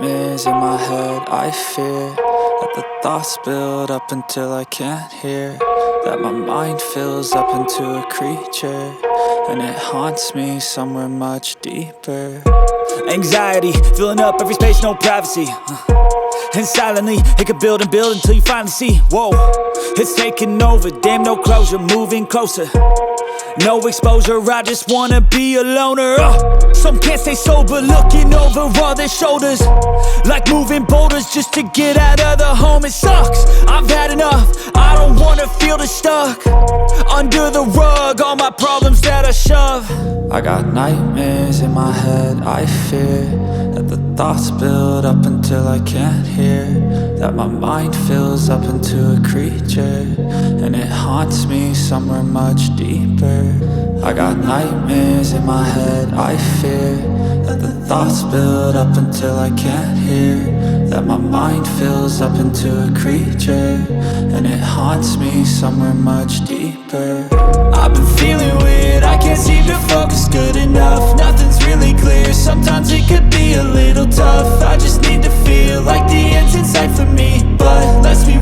nightmares in my head. I fear that the thoughts build up until I can't hear, that my mind fills up into a creature, and it haunts me somewhere much deeper. Anxiety, filling up every space, no privacy. And silently, it could build and build until you finally see, whoa, it's taking over, damn, no closure, moving closer. No exposure, I just wanna be a loner. Some can't stay sober, looking over all their shoulders, like moving boulders just to get out of the home. It sucks, I've had enough, I don't wanna feel the stuck under the rug, all my problems that I shove. I got nightmares in my head. I fear that the thoughts build up until I can't hear, that my mind fills up into a creature, and it haunts me somewhere much deeper. I got nightmares in my head. I fear that the thoughts build up until I can't hear, that my mind fills up into a creature, and it haunts me somewhere much deeper. I've been feeling weird, I can't seem to focus good enough. Nothing's really clear, sometimes it could be a little tough. I just need to feel like the end's in sight for me, but let's be